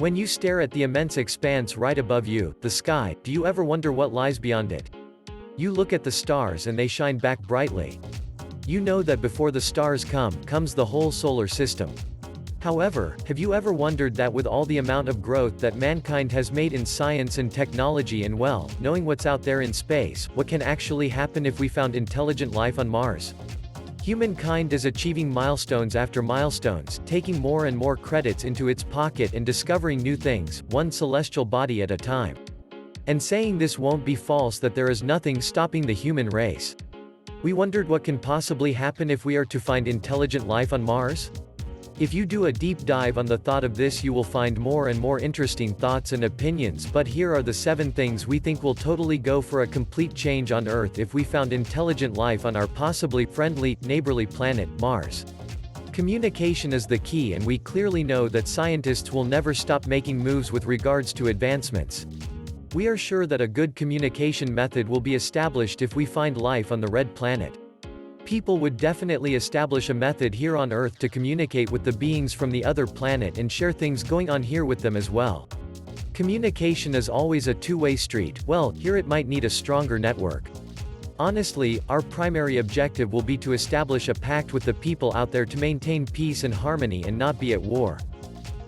When you stare at the immense expanse right above you, the sky, do you ever wonder what lies beyond it? You look at the stars and they shine back brightly. You know that before the stars comes the whole solar system. However, have you ever wondered that with all the amount of growth that mankind has made in science and technology and knowing what's out there in space, what can actually happen if we found intelligent life on Mars? Humankind is achieving milestones after milestones, taking more and more credits into its pocket and discovering new things, one celestial body at a time. And saying this won't be false that there is nothing stopping the human race. We wondered what can possibly happen if we are to find intelligent life on Mars? If you do a deep dive on the thought of this, you will find more and more interesting thoughts and opinions, but here are the 7 things we think will totally go for a complete change on Earth if we found intelligent life on our possibly friendly, neighborly planet, Mars. Communication is the key, and we clearly know that scientists will never stop making moves with regards to advancements. We are sure that a good communication method will be established if we find life on the red planet. People would definitely establish a method here on Earth to communicate with the beings from the other planet and share things going on here with them as well. Communication is always a two-way street. Well, here it might need a stronger network. Honestly, our primary objective will be to establish a pact with the people out there to maintain peace and harmony and not be at war.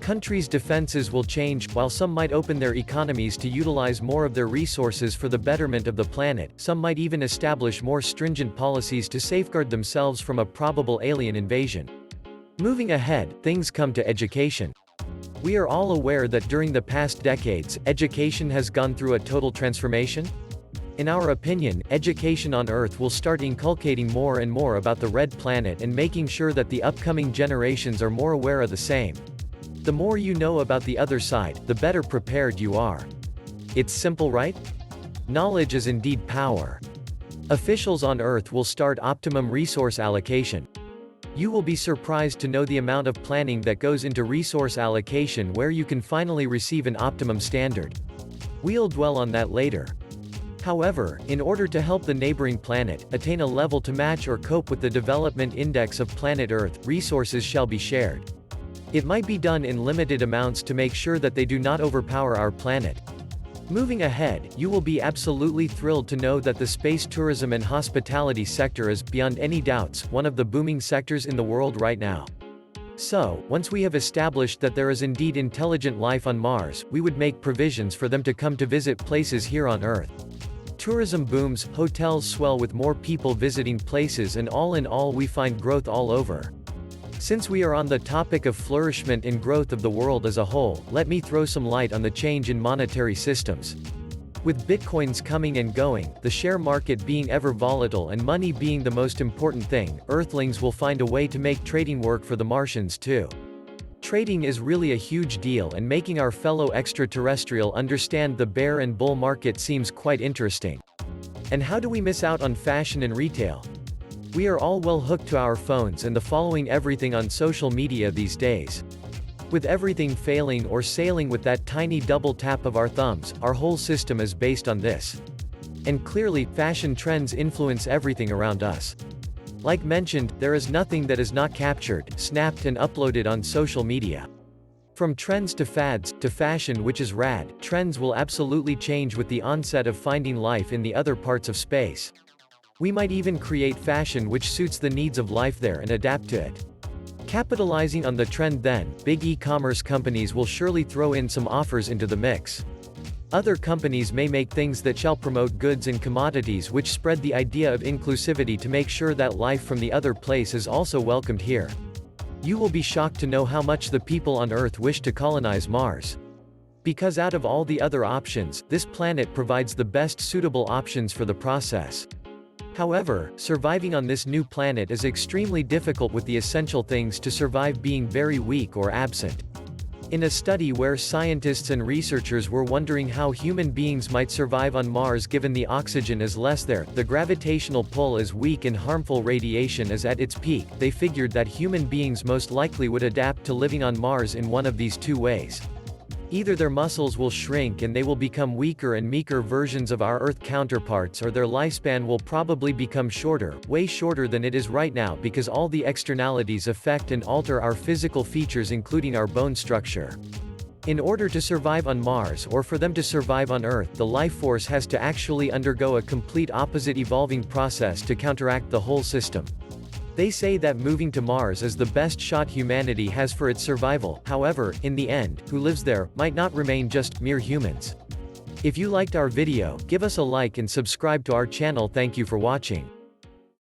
Countries' defenses will change. While some might open their economies to utilize more of their resources for the betterment of the planet, some might even establish more stringent policies to safeguard themselves from a probable alien invasion. Moving ahead, things come to education. We are all aware that during the past decades, education has gone through a total transformation. In our opinion, education on Earth will start inculcating more and more about the red planet and making sure that the upcoming generations are more aware of the same. The more you know about the other side, the better prepared you are. It's simple, right? Knowledge is indeed power. Officials on Earth will start optimum resource allocation. You will be surprised to know the amount of planning that goes into resource allocation where you can finally receive an optimum standard. We'll dwell on that later. However, in order to help the neighboring planet attain a level to match or cope with the development index of planet Earth, resources shall be shared. It might be done in limited amounts to make sure that they do not overpower our planet. Moving ahead, you will be absolutely thrilled to know that the space tourism and hospitality sector is, beyond any doubts, one of the booming sectors in the world right now. So, once we have established that there is indeed intelligent life on Mars, we would make provisions for them to come to visit places here on Earth. Tourism booms, hotels swell with more people visiting places, and all in all we find growth all over. Since we are on the topic of flourishment and growth of the world as a whole, let me throw some light on the change in monetary systems. With bitcoins coming and going, the share market being ever volatile and money being the most important thing, Earthlings will find a way to make trading work for the Martians too. Trading is really a huge deal, and making our fellow extraterrestrial understand the bear and bull market seems quite interesting. And how do we miss out on fashion and retail? We are all well hooked to our phones and the following everything on social media these days. With everything failing or sailing with that tiny double tap of our thumbs, our whole system is based on this. And clearly, fashion trends influence everything around us. Like mentioned, there is nothing that is not captured, snapped and uploaded on social media. From trends to fads, to fashion, which is rad, trends will absolutely change with the onset of finding life in the other parts of space. We might even create fashion which suits the needs of life there and adapt to it. Capitalizing on the trend then, big e-commerce companies will surely throw in some offers into the mix. Other companies may make things that shall promote goods and commodities which spread the idea of inclusivity to make sure that life from the other place is also welcomed here. You will be shocked to know how much the people on Earth wish to colonize Mars. Because out of all the other options, this planet provides the best suitable options for the process. However, surviving on this new planet is extremely difficult, with the essential things to survive being very weak or absent. In a study where scientists and researchers were wondering how human beings might survive on Mars given the oxygen is less there, the gravitational pull is weak and harmful radiation is at its peak, they figured that human beings most likely would adapt to living on Mars in one of these two ways. Either their muscles will shrink and they will become weaker and meeker versions of our Earth counterparts, or their lifespan will probably become shorter, way shorter than it is right now, because all the externalities affect and alter our physical features including our bone structure. In order to survive on Mars or for them to survive on Earth, the life force has to actually undergo a complete opposite evolving process to counteract the whole system. They say that moving to Mars is the best shot humanity has for its survival. However, in the end, who lives there might not remain just mere humans. If you liked our video, give us a like and subscribe to our channel. Thank you for watching.